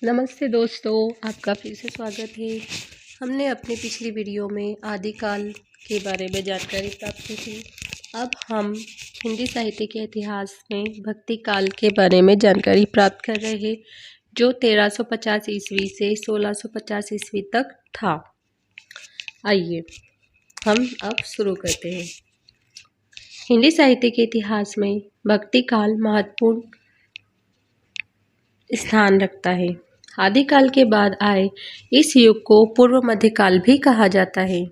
नमस्ते दोस्तों, आपका फिर से स्वागत है। हमने अपनी पिछली वीडियो में आदिकाल के बारे में जानकारी प्राप्त की थी। अब हम हिंदी साहित्य के इतिहास में भक्ति काल के बारे में जानकारी प्राप्त कर रहे हैं, जो 1350 ईस्वी से 1650 ईस्वी तक था। आइए हम अब शुरू करते हैं। हिंदी साहित्य के इतिहास में भक्ति काल महत्वपूर्ण स्थान रखता है। आदिकाल के बाद आए इस युग को पूर्व मध्यकाल भी कहा जाता है।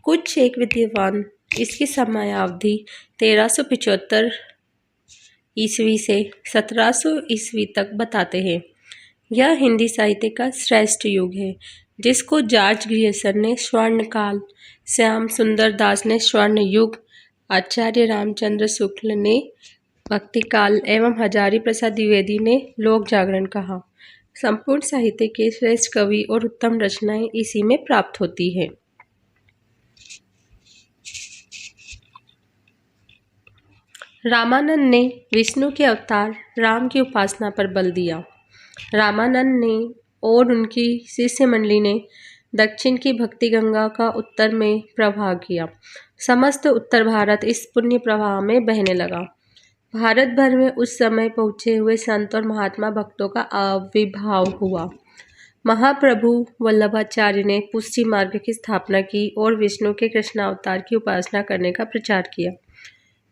कुछ एक विद्वान इसकी समयावधि 1375 ईस्वी से 1700 ईस्वी तक बताते हैं। यह हिंदी साहित्य का श्रेष्ठ युग है, जिसको जॉर्ज ग्रियर्सन ने स्वर्ण काल, श्याम सुंदर दास ने स्वर्ण युग, आचार्य रामचंद्र शुक्ल ने भक्ति काल एवं हजारी प्रसाद द्विवेदी ने लोक जागरण कहा। संपूर्ण साहित्य के श्रेष्ठ कवि और उत्तम रचनाएं इसी में प्राप्त होती है। रामानंद ने विष्णु के अवतार राम की उपासना पर बल दिया। रामानंद ने और उनकी शिष्य मंडली ने दक्षिण की भक्ति गंगा का उत्तर में प्रवाह किया। समस्त उत्तर भारत इस पुण्य प्रवाह में बहने लगा। भारत भर में उस समय पहुँचे हुए संत और महात्मा भक्तों का आविर्भाव हुआ। महाप्रभु वल्लभाचार्य ने पुष्टि मार्ग की स्थापना की और विष्णु के कृष्णावतार की उपासना करने का प्रचार किया।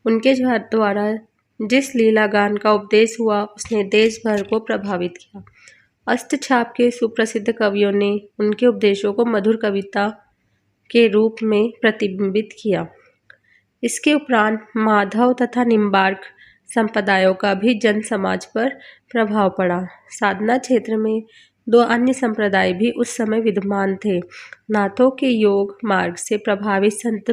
उनके द्वारा जिस लीला गान का उपदेश हुआ, उसने देश भर को प्रभावित किया। हस्तछाप के सुप्रसिद्ध कवियों ने उनके उपदेशों को मधुर कविता के रूप में प्रतिबिंबित किया। इसके उपरांत माधव तथा निम्बार्क संप्रदायों का भी जन समाज पर प्रभाव पड़ा। साधना क्षेत्र में दो अन्य संप्रदाय भी उस समय विद्यमान थे। नाथों के योग मार्ग से प्रभावित संत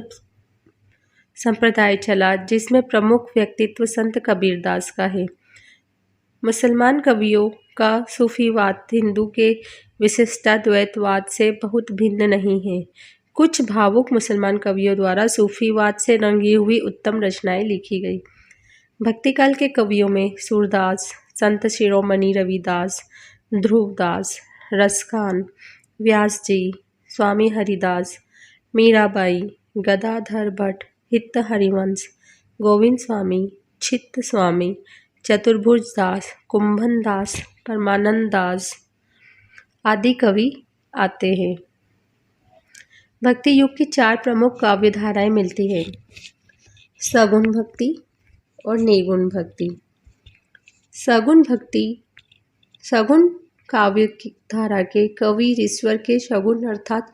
संप्रदाय चला, जिसमें प्रमुख व्यक्तित्व संत कबीरदास का है। मुसलमान कवियों का सूफीवाद हिंदू के विशिष्टाद्वैतवाद से बहुत भिन्न नहीं है। कुछ भावुक मुसलमान कवियों द्वारा सूफीवाद से रंगी हुई उत्तम रचनाएं लिखी गई। भक्तिकाल के कवियों में सूरदास, संत शिरोमणि रविदास, ध्रुवदास, रसखान, व्यास जी, स्वामी हरिदास, मीराबाई, गदाधर भट्ट, हित हरिवंश, गोविंद स्वामी, चित्त स्वामी, चतुर्भुज दास, कुंभन दास, परमानंद दास आदि कवि आते हैं। भक्ति युग की चार प्रमुख काव्य धाराएं मिलती हैं: सगुण भक्ति और निर्गुण भक्ति। सगुण काव्य की धारा के कवि ईश्वर के सगुण अर्थात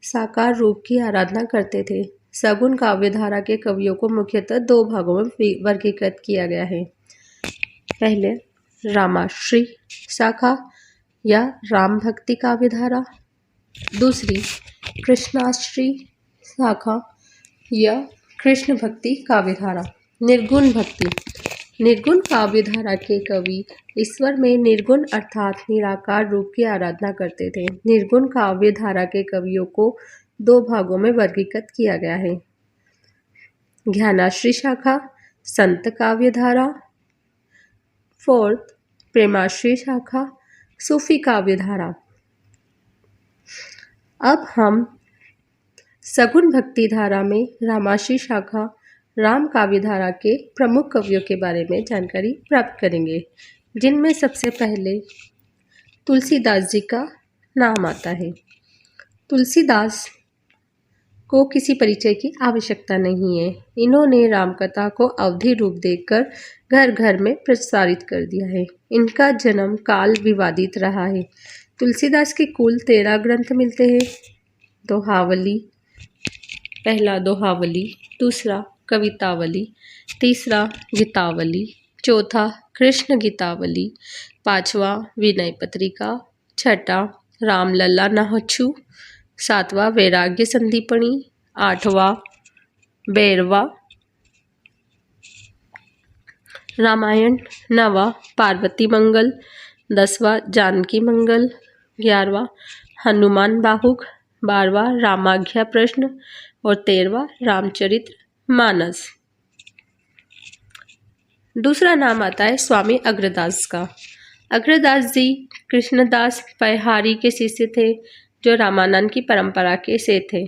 साकार रूप की आराधना करते थे। सगुण काव्य धारा के कवियों को मुख्यतः दो भागों में वर्गीकृत किया गया है। पहले रामाश्री शाखा या राम भक्ति काव्य धारा, दूसरी कृष्णाश्री शाखा या कृष्ण भक्ति काव्य धारा। निर्गुण भक्ति। निर्गुण काव्य धारा के कवि ईश्वर में निर्गुण अर्थात निराकार रूप की आराधना करते थे। निर्गुण काव्य धारा के कवियों को दो भागों में वर्गीकृत किया गया है: ज्ञानाश्री शाखा, संत काव्य धारा। फोर्थ, प्रेमाश्री शाखा, सूफी काव्य धारा। अब हम सगुण भक्ति धारा में रामाश्री शाखा राम काव्य धारा के प्रमुख कवियों के बारे में जानकारी प्राप्त करेंगे, जिनमें सबसे पहले तुलसीदास जी का नाम आता है। तुलसीदास को किसी परिचय की आवश्यकता नहीं है। इन्होंने रामकथा को अवधि रूप देकर घर घर में प्रसारित कर दिया है। इनका जन्म काल विवादित रहा है। तुलसीदास के कुल 13 ग्रंथ मिलते हैं: दोहावली, पहला दोहावली, दूसरा कवितावली, तीसरा गीतावली, चौथा कृष्ण गीतावली, पांचवा विनय पत्रिका, छठा रामलला नहछु, सातवां वैराग्य संदीपनी, आठवां भैरवा रामायण, नवा पार्वती मंगल, 10वां जानकी मंगल, 11वां हनुमान बाहुक, 12वां रामाज्ञा प्रश्न और 13वां रामचरित मानस। दूसरा नाम आता है स्वामी अग्रदास का। अग्रदास जी कृष्णदास पयहारी के शिष्य थे, जो रामानंद की परंपरा के से थे।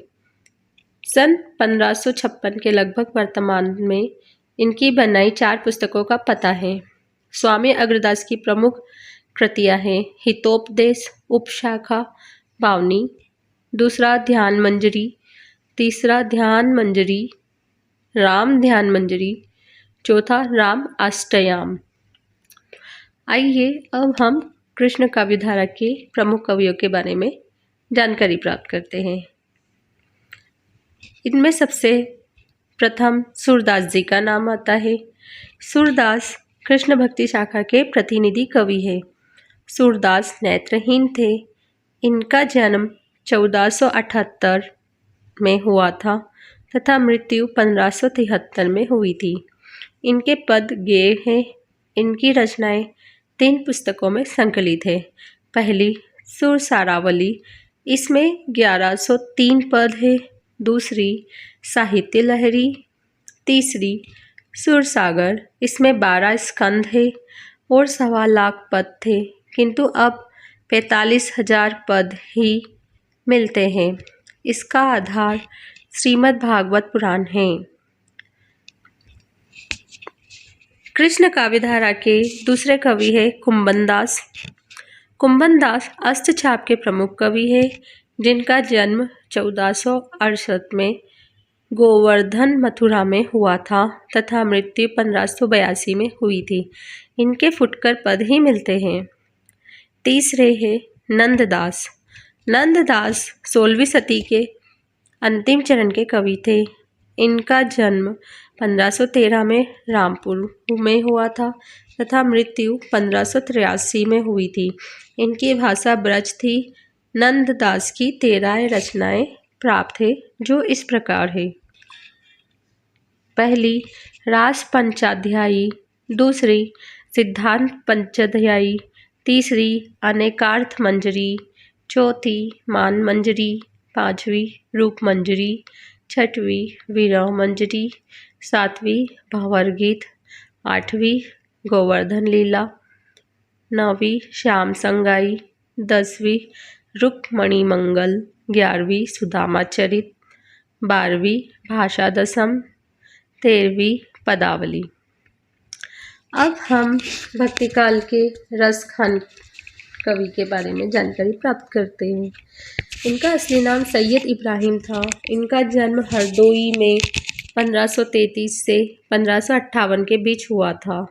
सन 1556 के लगभग वर्तमान में इनकी बनाई 4 पुस्तकों का पता है। स्वामी अग्रदास की प्रमुख कृतियां हैं हितोपदेश, उपशाखा, बावनी, दूसरा ध्यान मंजरी, तीसरा ध्यान मंजरी, राम ध्यान मंजरी, चौथा राम अष्टयाम। आइए अब हम कृष्ण काव्यधारा के प्रमुख कवियों के बारे में जानकारी प्राप्त करते हैं। इनमें सबसे प्रथम सूरदास जी का नाम आता है। सूरदास कृष्ण भक्ति शाखा के प्रतिनिधि कवि है। सूरदास नेत्रहीन थे। इनका जन्म 1478 में हुआ था तथा मृत्यु 1573 में हुई थी। इनके पद गेय हैं। इनकी रचनाएं 3 पुस्तकों में संकलित है। पहली सुरसारावली, इसमें 1103 पद है। दूसरी साहित्य लहरी, तीसरी सुरसागर, इसमें 12 स्कंद है और 1.25 लाख पद थे, किंतु अब 45,000 पद ही मिलते हैं। इसका आधार श्रीमद् भागवत पुराण है। कृष्ण काव्यधारा के दूसरे कवि है कुंभन दास। कुंभन दास अष्टछाप के प्रमुख कवि है, जिनका जन्म 1468 में गोवर्धन मथुरा में हुआ था तथा मृत्यु 1582 में हुई थी। इनके फुटकर पद ही मिलते हैं। तीसरे है नंददास। नंददास 16वीं सदी के अंतिम चरण के कवि थे। इनका जन्म 1513 में रामपुर में हुआ था तथा मृत्यु 1583 में हुई थी। इनकी भाषा ब्रज थी। नंददास की 13 रचनाएं प्राप्त है, जो इस प्रकार है। पहली रास पंचाध्यायी, दूसरी सिद्धांत पंचाध्यायी, तीसरी अनेकार्थ मंजरी, चौथी मान मंजरी, 5वीं रूप मंजरी, 6वीं विरह मंजरी, 7वीं भंवर गीत, 8वीं गोवर्धन लीला, 9वीं श्याम संगाई, 10वीं रुक्मणी मंगल, 11वीं सुदामा चरित, 12वीं भाषा दसम, 13वीं पदावली। अब हम भक्तिकाल के रसखान कवि के बारे में जानकारी प्राप्त करते हैं। इनका असली नाम सैयद इब्राहिम था। इनका जन्म हरदोई में 1533 से 1558 के बीच हुआ था।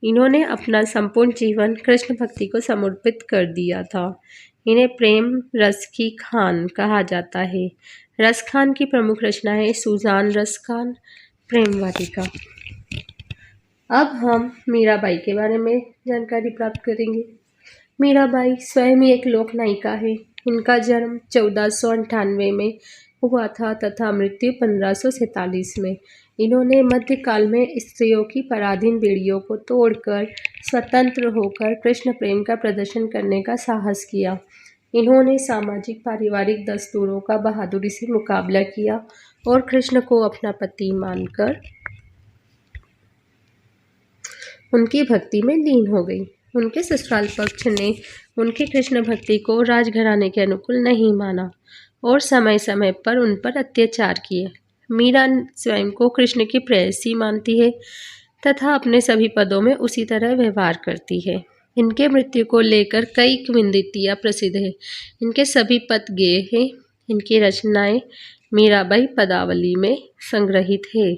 इन्होंने अपना संपूर्ण जीवन कृष्ण भक्ति को समर्पित कर दिया था। इन्हें प्रेम रस की खान कहा जाता है। रसखान की प्रमुख रचना है सुजान रसखान, प्रेम वाटिका। अब हम मीराबाई के बारे में जानकारी प्राप्त करेंगे। मीराबाई स्वयं ही एक लोक नायिका है। इनका जन्म 1498 में हुआ था तथा मृत्यु 1547 में। इन्होंने मध्यकाल में स्त्रियों की पराधीन बेड़ियों को तोड़कर स्वतंत्र होकर कृष्ण प्रेम का प्रदर्शन करने का साहस किया। इन्होंने सामाजिक पारिवारिक दस्तूरों का बहादुरी से मुकाबला किया और कृष्ण को अपना पति मानकर उनकी भक्ति में लीन हो गई। उनके ससुराल पक्ष ने उनकी कृष्ण भक्ति को राजघराने के अनुकूल नहीं माना और समय समय पर उन पर अत्याचार किए। मीरा स्वयं को कृष्ण की प्रेयसी मानती है तथा अपने सभी पदों में उसी तरह व्यवहार करती है। इनके मृत्यु को लेकर कई किंवदंतियां प्रसिद्ध है। इनके सभी पद गेय हैं। इनकी रचनाएं मीराबाई पदावली में संग्रहित है।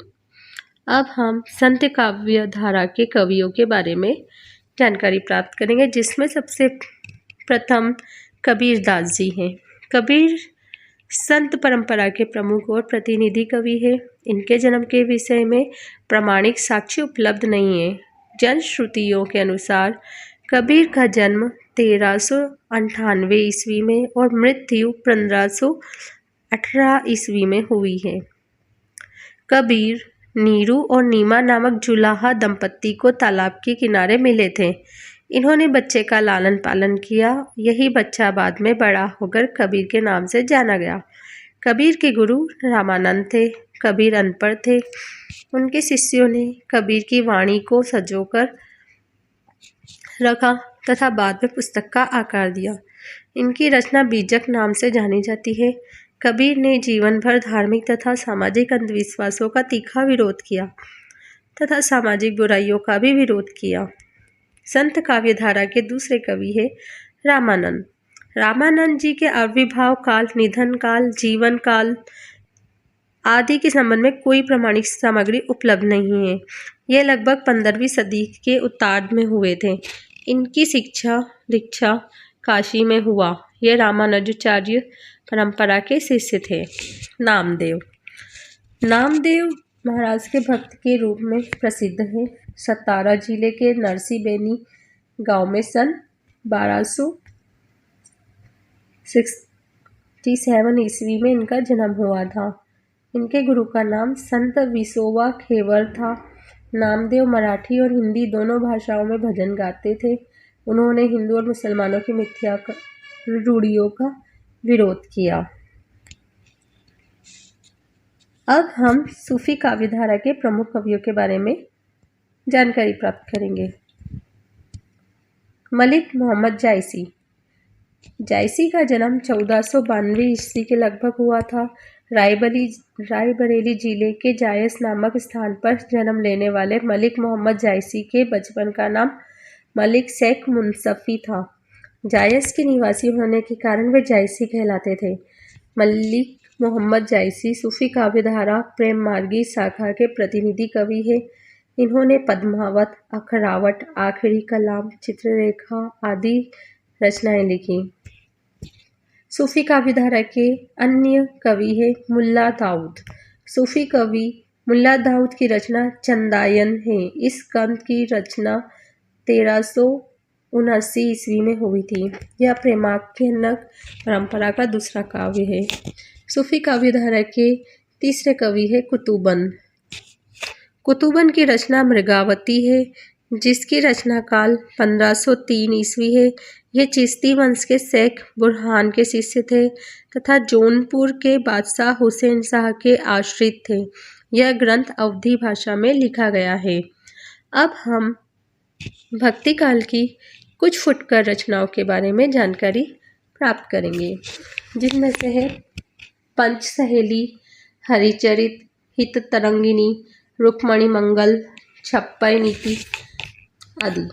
अब हम संत काव्य धारा के कवियों के बारे में जानकारी प्राप्त करेंगे, जिसमें सबसे प्रथम कबीर दास जी हैं। कबीर संत परंपरा के प्रमुख और प्रतिनिधि कवि है। इनके जन्म के विषय में प्रामाणिक साक्ष्य उपलब्ध नहीं है। जनश्रुतियों के अनुसार कबीर का जन्म 1398 ईस्वी में और मृत्यु 1518 ईस्वी में हुई है। कबीर नीरू और नीमा नामक जुलाहा दंपत्ति को तालाब के किनारे मिले थे। इन्होंने बच्चे का लालन पालन किया। यही बच्चा बाद में बड़ा होकर कबीर के नाम से जाना गया। कबीर के गुरु रामानंद थे। कबीर अनपढ़ थे। उनके शिष्यों ने कबीर की वाणी को संजोकर रखा। तथा बाद में पुस्तक का आकार दिया। इनकी रचना बीजक नाम से जानी जाती है। कबीर ने जीवन भर धार्मिक तथा सामाजिक अंधविश्वासों का तीखा विरोध किया तथा सामाजिक बुराइयों का भी विरोध किया। संत काव्यधारा के दूसरे कवि है रामानंद। रामानंद जी के आविर्भाव काल, निधन काल, जीवन काल आदि के संबंध में कोई प्रमाणिक सामग्री उपलब्ध नहीं है। ये लगभग 15वीं सदी के उत्तरार्ध में हुए थे। इनकी शिक्षा दीक्षा काशी में हुआ। ये रामानुजाचार्य परंपरा के शिष्य थे। नामदेव महाराज के भक्त के रूप में प्रसिद्ध है। सतारा जिले के नरसी-बेनी गांव में सन 1267 ईस्वी में इनका जन्म हुआ था। इनके गुरु का नाम संत विसोबा खेवर था। नामदेव मराठी और हिंदी दोनों भाषाओं में भजन गाते थे। उन्होंने हिंदू और मुसलमानों की मिथ्या रूढ़ियों का विरोध किया। अब हम सूफी काव्यधारा के प्रमुख कवियों के बारे में जानकारी प्राप्त करेंगे। मलिक मोहम्मद जायसी का जन्म 1492 ईस्वी के लगभग हुआ था। रायबरेली जिले के जायस नामक स्थान पर जन्म लेने वाले मलिक मोहम्मद जायसी के बचपन का नाम मलिक शेख मुंसफी था। जायस के निवासी होने के कारण वे जायसी कहलाते थे। मलिक मोहम्मद जायसी सूफी काव्यधारा प्रेम मार्गी शाखा के प्रतिनिधि कवि हैं। इन्होंने पद्मावत, अखरावट, आखिरी कलाम, चित्ररेखा आदि रचनाएं लिखी। सूफी काव्यधारा के अन्य कवि हैं मुल्ला दाऊद। सूफी कवि मुल्ला दाऊद की रचना चंदायन है। इस ग्रंथ की रचना 1379 ईस्वी में हुई थी। यह प्रेमाख्यानक परंपरा का दूसरा काव्य है। सूफी काव्यधारा के तीसरे कवि है कुतुबन की रचना मृगावती है, जिसकी रचना काल 1503 ईस्वी है। ये चिश्ती वंश के शेख बुरहान के शिष्य थे तथा जौनपुर के बादशाह हुसैन शाह के आश्रित थे। यह ग्रंथ अवधी भाषा में लिखा गया है। अब हम भक्ति काल की कुछ फुटकर रचनाओं के बारे में जानकारी प्राप्त करेंगे, जिनमें से है पंच सहेली, हरिचरित, हित तरंगिनी, रुक्मणी मंगल, छप्पय नीति आदि।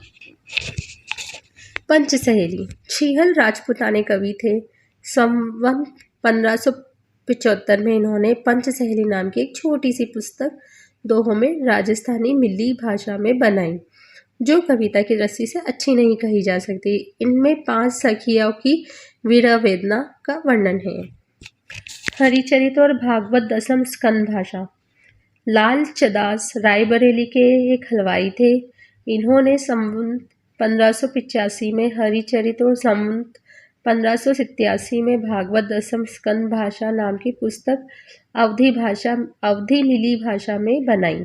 पंच सहेली छीहल राजपुताने कवि थे। संवत 1575 में इन्होंने पंच सहेली नाम की एक छोटी सी पुस्तक दोहों में राजस्थानी मिली भाषा में बनाई, जो कविता की दृष्टि से अच्छी नहीं कही जा सकती। इनमें 5 सखियों की वीरा वेदना का वर्णन है। हरिचरित और भागवत दसम स्कंद भाषा। लाल चदास रायबरेली के एक हलवाई थे। इन्होंने संवत 1585 में हरिचरित और संवत 1587 में भागवत दसम स्कंद भाषा नाम की पुस्तक अवधी मिली भाषा में बनाई।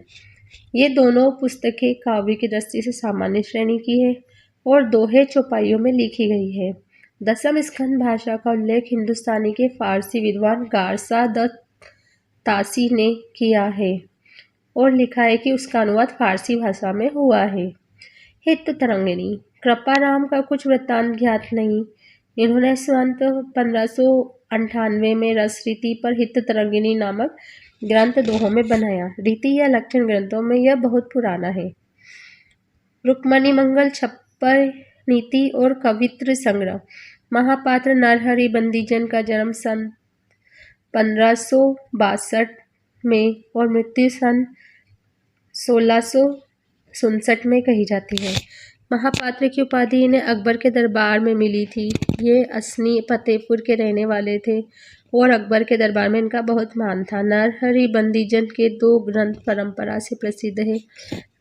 ये दोनों पुस्तकें काव्य की दृष्टि से सामान्य श्रेणी की है और दोहे चौपाइयों में लिखी गई है। दसम स्कंद भाषा का उल्लेख हिंदुस्तानी के फारसी विद्वान गारसा द तासी ने किया है और लिखा है कि उसका अनुवाद फारसी भाषा में हुआ है। हित तरंगिनी कृपाराम का कुछ वृत्तांत ज्ञात नहीं। इन्होंने संवत 1598 में रसरीति पर हित तरंगिनी नामक ग्रंथ दोहों में बनाया। रीति या लक्षण ग्रंथों में यह बहुत पुराना है। रुक्मणी मंगल, छप्पर नीति और कवित्र संग्रह। महापात्र नरहरि बंदीजन का जन्म सन 1562 में और मृत्यु सन 1667 में कही जाती है। महापात्र की उपाधि इन्हें अकबर के दरबार में मिली थी। ये असनी फतेहपुर के रहने वाले थे और अकबर के दरबार में इनका बहुत मान था। नरहरि बंदीजन के 2 ग्रंथ परंपरा से प्रसिद्ध है,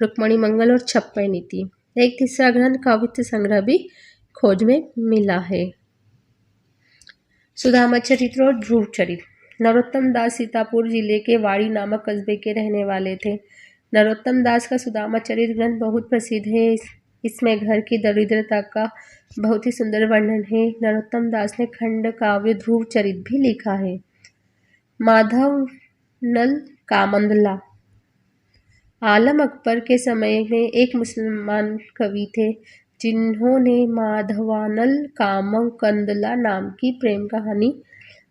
रुक्मणी मंगल और छप्पर नीति। एक तीसरा ग्रंथ कवित्र संग्रह भी खोज में मिला है। सुदामा चरित्र और ध्रुव चरित्र। नरोत्तम दास सीतापुर जिले के वाड़ी नामक कस्बे के रहने वाले थे। नरोत्तम दास का सुदामा चरित्र ग्रंथ बहुत प्रसिद्ध है। इसमें घर की दरिद्रता का बहुत ही सुंदर वर्णन है। नरोत्तम दास ने खंड काव्य ध्रुव चरित्र भी लिखा है। माधव नल कामंदला आलम अकबर के समय में एक मुसलमान कवि थे, जिन्होंने माधवानल कामं कंदला नाम की प्रेम कहानी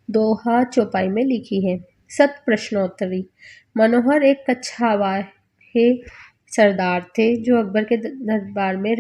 दोहा चौपाई में लिखी है। सत प्रश्नोत्तरी। मनोहर एक कछावाहे सरदार थे जो अकबर के दरबार में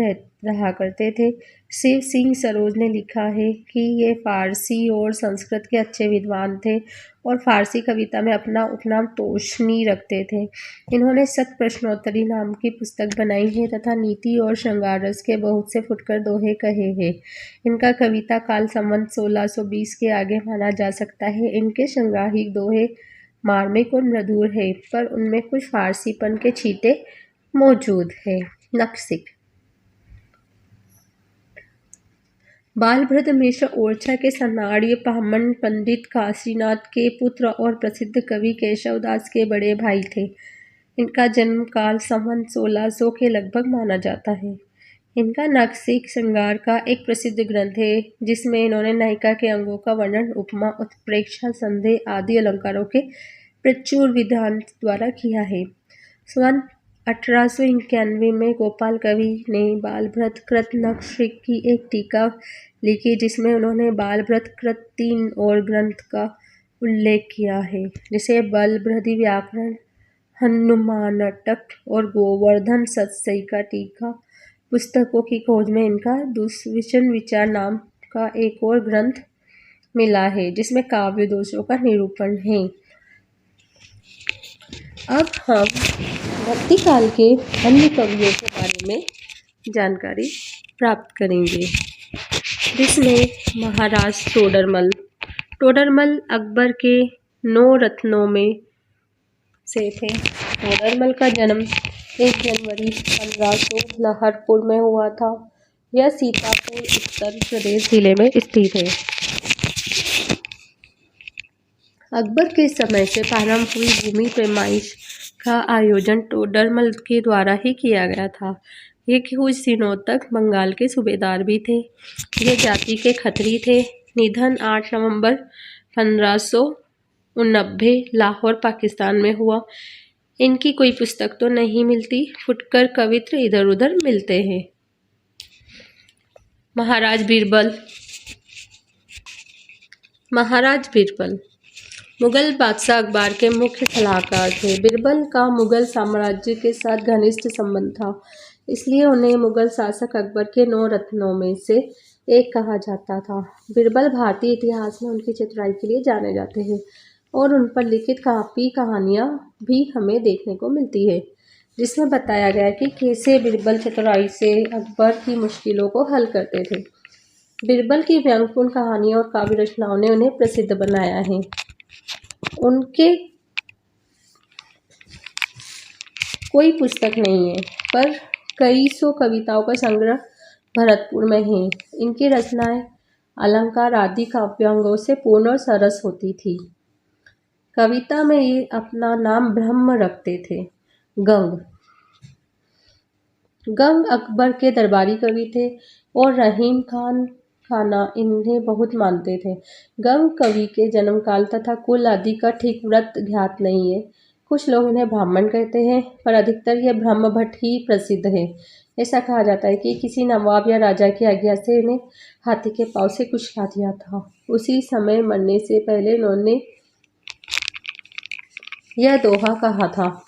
रहा करते थे। शिव सिंह सरोज ने लिखा है कि ये फारसी और संस्कृत के अच्छे विद्वान थे और फारसी कविता में अपना उपनाम तोशनी रखते थे। इन्होंने सत प्रश्नोत्तरी नाम की पुस्तक बनाई है तथा नीति और श्रृंगार रस के बहुत से फुटकर दोहे कहे हैं। इनका कविता काल संवत 1620 के आगे माना जा सकता है। इनके श्रृंगारिक दोहे मार्मिक और मधुर है, पर उनमें कुछ फारसीपन के छींटे मौजूद है। नक्सिक। बालभद्र मिश्र ओरछा के सनाड़िय ब्राह्मण पंडित काशीनाथ के पुत्र और प्रसिद्ध कवि केशवदास के बड़े भाई थे। इनका जन्म काल संवत 1600 के लगभग माना जाता है। इनका नक्सिक श्रृंगार का एक प्रसिद्ध ग्रंथ है जिसमें इन्होंने नायिका के अंगों का वर्णन उपमा, उत्प्रेक्षा, संदेह आदि अलंकारों के प्रचुर विधान द्वारा किया है। सन 1891 में गोपाल कवि ने बालभद्र कृत नक्सिक की एक टीका लिखी जिसमें उन्होंने बालभद्र कृत 3 और ग्रंथ का उल्लेख किया है, जिसे बलभद्री व्याकरण, हनुमानटक और गोवर्धन सतसई का टीका। पुस्तकों की खोज में इनका दुष्विशन विचार नाम का एक और ग्रंथ मिला है जिसमें काव्य दोषों का निरूपण है। अब हम भक्ति काल के अन्य कवियों के बारे में जानकारी प्राप्त करेंगे, जिसमें महाराज टोडरमल अकबर के 9 रत्नों में से थे। टोडरमल का जन्म 1 जनवरी 1500 लहरपुर में हुआ था। यह सीतापुर उत्तर प्रदेश जिले में स्थित है। अकबर के समय से प्रारंभ हुई भूमि पैमाइश का आयोजन टोडरमल के द्वारा ही किया गया था। ये कुछ दिनों तक बंगाल के सूबेदार भी थे। ये जाति के खत्री थे। निधन 8 नवंबर 1589 लाहौर पाकिस्तान में हुआ। इनकी कोई पुस्तक तो नहीं मिलती, फुटकर कवित्र इधर उधर मिलते हैं। महाराज बीरबल मुगल बादशाह अकबर के मुख्य सलाहकार थे। बीरबल का मुगल साम्राज्य के साथ घनिष्ठ संबंध था, इसलिए उन्हें मुगल शासक अकबर के 9 रत्नों में से एक कहा जाता था। बीरबल भारतीय इतिहास में उनकी चतुराई के लिए जाने जाते हैं और उन पर लिखित काफ़ी कहानियाँ भी हमें देखने को मिलती है, जिसमें बताया गया कि कैसे बीरबल चतुराई से अकबर की मुश्किलों को हल करते थे। बीरबल की व्यंग्यपूर्ण कहानियों और काव्य रचनाओं ने उन्हें प्रसिद्ध बनाया है। उनके कोई पुस्तक नहीं है, पर कई सौ कविताओं का संग्रह भरतपुर में है। इनकी रचनाएं अलंकार आदि काव्यांगों से पूर्ण और सरस होती थी। कविता में ये अपना नाम ब्रह्म रखते थे। गंग अकबर के दरबारी कवि थे और रहीम खाना इन्हें बहुत मानते थे। गंग कवि के जन्म काल तथा कुल आदि का ठीक व्रत ज्ञात नहीं है। कुछ लोग इन्हें ब्राह्मण कहते हैं, पर अधिकतर यह ब्रह्म भट्ट ही प्रसिद्ध है। ऐसा कहा जाता है कि किसी नवाब या राजा की आज्ञा से इन्हें हाथी के पाँव से कुछ खा दिया था। उसी समय मरने से पहले इन्होंने यह दोहा कहा था,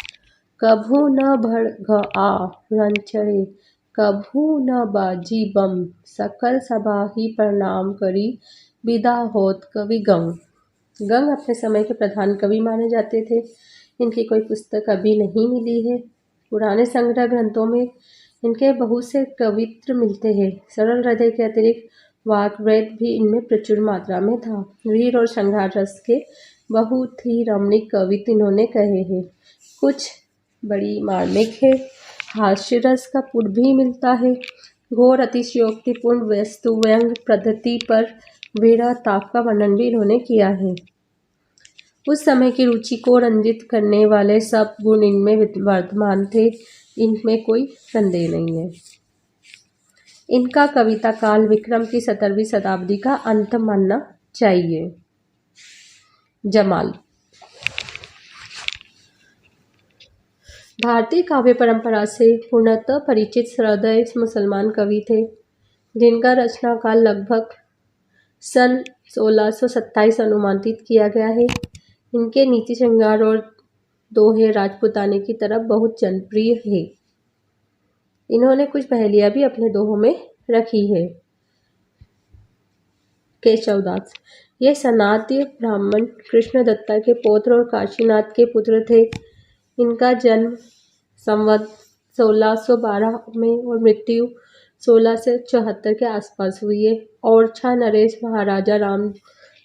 कभू न भड़घआ रणचरे, कभू न बाजी बम, सकल सभा ही प्रणाम करी, विदा होत कवि गंग। गंग अपने समय के प्रधान कवि माने जाते थे। इनकी कोई पुस्तक अभी नहीं मिली है। पुराने संग्रह ग्रंथों में इनके बहुत से कवित्र मिलते हैं। सरल हृदय के अतिरिक्त वाग्वेद भी इनमें प्रचुर मात्रा में था। वीर और श्रृंगार रस के बहुत ही रमणीक कवित्व इन्होंने कहे हैं। कुछ बड़ी मार्मिक है। हास्य रस का पुट भी मिलता है। घोर अतिशयोक्तिपूर्ण वस्तु व्यंग पद्धति पर विरह ताप का वर्णन भी इन्होंने किया है। उस समय की रुचि को रंजित करने वाले सब गुण इनमें वर्तमान थे, इनमें कोई संदेह नहीं है। इनका कविता काल विक्रम की 17वीं शताब्दी का अंत मानना चाहिए। जमाल भारतीय काव्य परंपरा से पूर्णतः परिचित सहृदय मुसलमान कवि थे। जिनका रचना काल लगभग सन 1627 अनुमानित किया गया है। इनके नीति श्रृंगार और दोहे राजपुताने की तरफ बहुत जनप्रिय है। इन्होंने कुछ पहेलियां भी अपने दोहों में रखी है। केशवदास, ये सनातन ब्राह्मण कृष्ण दत्ता के पौत्र और काशीनाथ के पुत्र थे। इनका जन्म संवत 1612 में और मृत्यु 1674 के आसपास हुई है। ओरछा नरेश महाराजा राम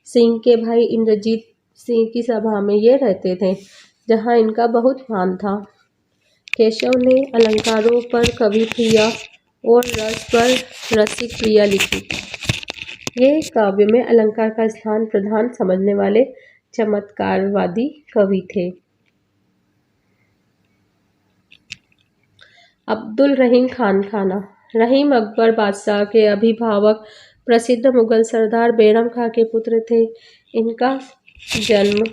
सिंह के भाई इंद्रजीत सिंह की सभा में ये रहते थे, जहाँ इनका बहुत मान था। केशव ने अलंकारों पर कवि प्रिया और रस पर रसिक प्रिया लिखी। ये काव्य में अलंकार का स्थान प्रधान समझने वाले चमत्कारवादी कवि थे। अब्दुल रहीम खान खाना, रहीम अकबर बादशाह के अभिभावक प्रसिद्ध मुगल सरदार बैरम खां के पुत्र थे। इनका जन्म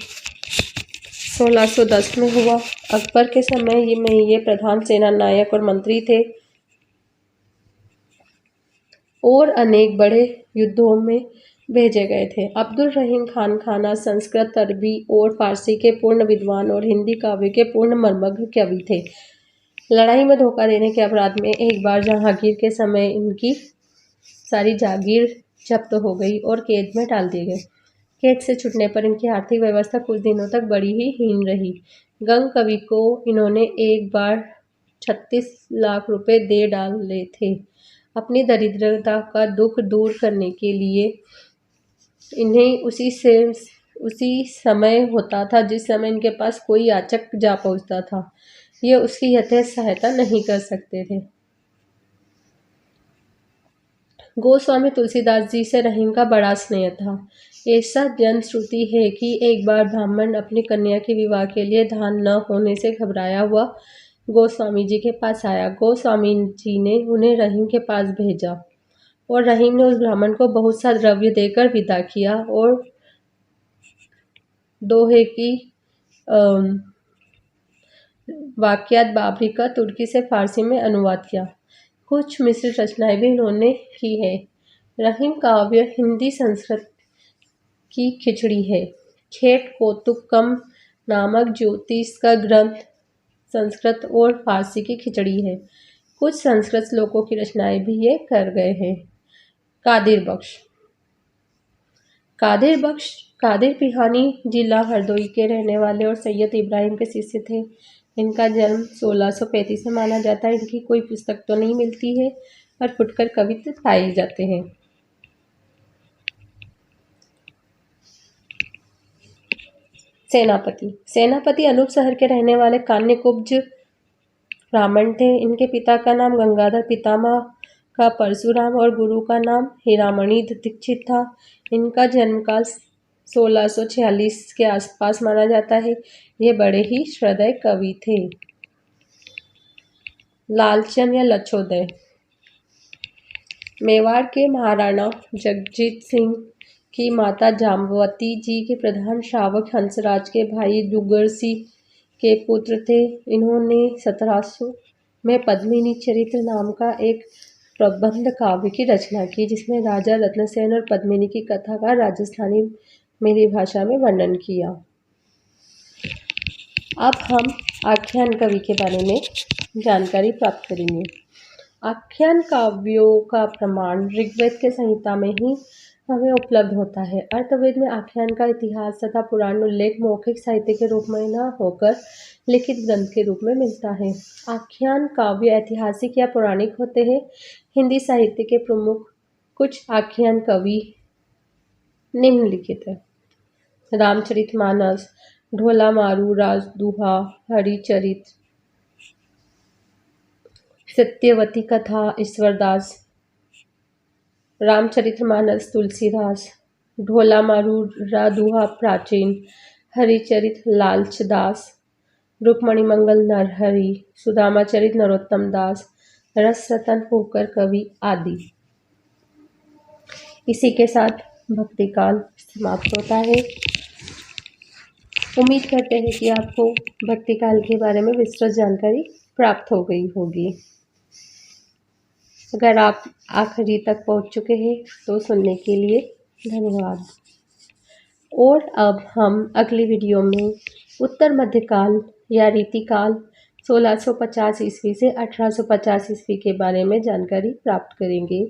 1610 में हुआ। अकबर के समय में ये प्रधान सेना नायक और मंत्री थे और अनेक बड़े युद्धों में भेजे गए थे। अब्दुल रहीम खान खाना संस्कृत, अरबी और फारसी के पूर्ण विद्वान और हिंदी काव्य के पूर्ण मर्मज्ञ कवि थे। लड़ाई में धोखा देने के अपराध में एक बार जहांगीर के समय इनकी सारी जागीर जब्त हो गई और कैद में डाल दिए गए। कैद से छूटने पर इनकी आर्थिक व्यवस्था कुछ दिनों तक बड़ी ही हीन रही। गंग कवि को इन्होंने एक बार 36 लाख रुपए दे डाले थे। अपनी दरिद्रता का दुख दूर करने के लिए इन्हें उसी समय होता था जिस समय इनके पास कोई याचक जा पहुंचता था। ये उसकी यथेच सहायता नहीं कर सकते थे। गोस्वामी तुलसीदास जी से रहीम का बड़ा स्नेह था। ऐसा जनश्रुति है कि एक बार ब्राह्मण अपनी कन्या के विवाह के लिए धान न होने से घबराया हुआ गोस्वामी जी के पास आया। गोस्वामी जी ने उन्हें रहीम के पास भेजा और रहीम ने उस ब्राह्मण को बहुत सा द्रव्य देकर विदा किया और दोहे की वाक्यात बाबरी का तुर्की से फारसी में अनुवाद किया। कुछ मिश्र रचनाएं भी इन्होंने की है। रहीम काव्य हिंदी संस्कृत की खिचड़ी है। खेट कौतुकम नामक ज्योतिष का ग्रंथ संस्कृत और फारसी की खिचड़ी है। कुछ संस्कृत श्लोकों की रचनाएं भी ये कर गए हैं। कादिर बख्श कादिर पिहानी जिला हरदोई के रहने वाले और सैयद इब्राहिम के शिष्य थे। इनका जन्म 1635 में माना जाता है। इनकी कोई पुस्तक तो नहीं मिलती है पर फुटकर कवित्व पाए जाते हैं। सेनापति अनूप शहर के रहने वाले कान्यकुब्ज ब्राह्मण थे। इनके पिता का नाम गंगाधर, पितामह का परशुराम और गुरु का नाम हीरामणि दीक्षित था। इनका जन्मकाल 1646 के आसपास माना जाता है। ये बड़े ही हृदय कवि थे। लालचंद या लक्षोदय, मेवाड़ के महाराणा जगजीत सिंह की माता जाम्बवती जी के प्रधान श्रावक हंसराज के भाई जुगर्सी के पुत्र थे। इन्होंने 1700 में पद्मिनी चरित्र नाम का एक प्रबंध काव्य की रचना की, जिसमें राजा रत्नसेन और पद्मिनी की कथा का राजस्थानी मेरी भाषा में वर्णन किया। अब हम आख्यान कवि के बारे में जानकारी प्राप्त करेंगे। आख्यान काव्यों का प्रमाण ऋग्वेद के संहिता में ही हमें उपलब्ध होता है। अर्थवेद में आख्यान का इतिहास तथा पुराण उल्लेख मौखिक साहित्य के रूप में न होकर लिखित ग्रंथ के रूप में मिलता है। आख्यान काव्य ऐतिहासिक या पौराणिक होते हैं। हिंदी साहित्य के प्रमुख कुछ आख्यान कवि निम्नलिखित है। रामचरितमानस, ढोला मारू, राजदुहा, हरिचरित, सत्यवती कथा ईश्वरदास, रामचरितमानस तुलसीदास, ढोला मारू रादुहा प्राचीन, हरिचरित लालचदास, रुक्मणी मंगल नरहरि, सुदामाचरित नरोत्तम दास, रस रतन होकर कवि आदि। इसी के साथ भक्ति काल समाप्त होता है। उम्मीद करते हैं कि आपको भक्ति काल के बारे में विस्तृत जानकारी प्राप्त हो गई होगी। अगर आप आखिरी तक पहुंच चुके हैं तो सुनने के लिए धन्यवाद। और अब हम अगली वीडियो में उत्तर मध्यकाल या रीतिकाल 1650 ईस्वी से 1850 ईस्वी के बारे में जानकारी प्राप्त करेंगे।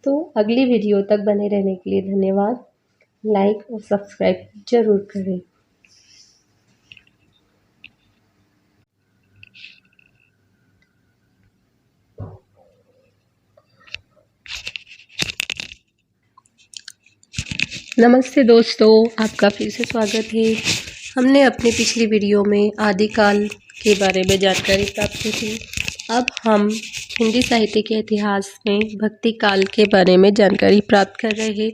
तो अगली वीडियो तक बने रहने के लिए धन्यवाद। लाइक और सब्सक्राइब जरूर करें। नमस्ते दोस्तों, आपका फिर से स्वागत है। हमने अपनी पिछली वीडियो में आदिकाल के बारे में जानकारी प्राप्त की थी। अब हम हिंदी साहित्य के इतिहास में भक्ति काल के बारे में जानकारी प्राप्त कर रहे हैं,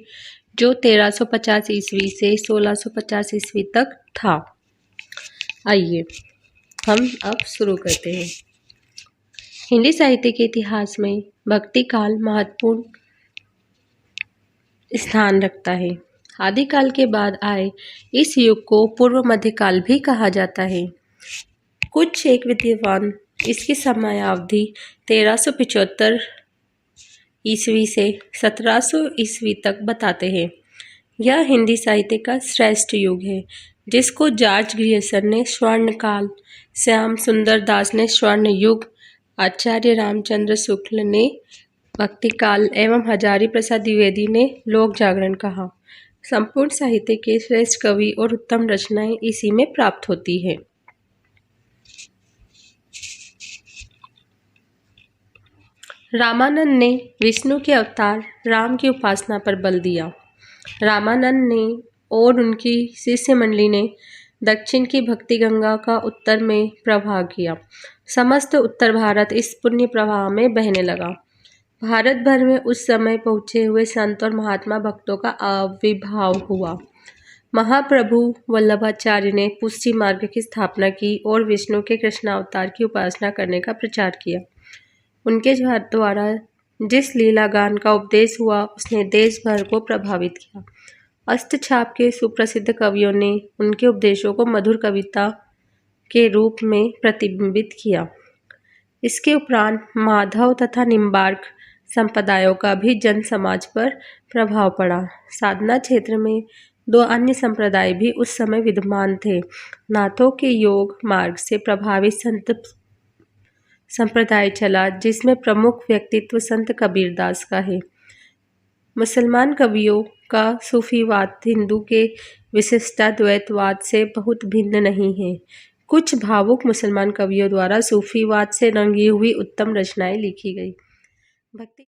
जो 1350 ईस्वी से 1650 ईस्वी तक था। आइए हम अब शुरू करते हैं। हिंदी साहित्य के इतिहास में भक्ति काल महत्वपूर्ण स्थान रखता है। आदिकाल के बाद आए इस युग को पूर्व मध्यकाल भी कहा जाता है। कुछ एक विद्वान इसकी समयावधि 1375 ईस्वी से 1700 ईस्वी तक बताते हैं। यह हिंदी साहित्य का श्रेष्ठ युग है, जिसको जॉर्ज ग्रियर्सन ने स्वर्ण काल, श्याम सुंदर दास ने स्वर्ण युग, आचार्य रामचंद्र शुक्ल ने भक्ति काल एवं हजारी प्रसाद द्विवेदी ने लोक जागरण कहा। संपूर्ण साहित्य के श्रेष्ठ कवि और उत्तम रचनाएं इसी में प्राप्त होती है। रामानंद ने विष्णु के अवतार राम की उपासना पर बल दिया। रामानंद ने और उनकी शिष्य मंडली ने दक्षिण की भक्ति गंगा का उत्तर में प्रवाह किया। समस्त उत्तर भारत इस पुण्य प्रवाह में बहने लगा। भारत भर में उस समय पहुँचे हुए संत और महात्मा भक्तों का आविर्भाव हुआ। महाप्रभु वल्लभाचार्य ने पुष्टि मार्ग की स्थापना की और विष्णु के कृष्णावतार की उपासना करने का प्रचार किया। उनके द्वारा जिस लीला गान का उपदेश हुआ, उसने देश भर को प्रभावित किया। अष्टछाप के सुप्रसिद्ध कवियों ने उनके उपदेशों को मधुर कविता के रूप में प्रतिबिंबित किया। इसके उपरांत माधव तथा निम्बार्क संप्रदायों का भी जन समाज पर प्रभाव पड़ा। साधना क्षेत्र में दो अन्य संप्रदाय भी उस समय विद्यमान थे। नाथों के योग मार्ग से प्रभावित संत संप्रदाय चला, जिसमें प्रमुख व्यक्तित्व संत कबीरदास का है। मुसलमान कवियों का सूफीवाद हिंदू के विशिष्टाद्वैतवाद से बहुत भिन्न नहीं है। कुछ भावुक मुसलमान कवियों द्वारा सूफीवाद से रंगी हुई उत्तम रचनाएं लिखी गई। भक्ति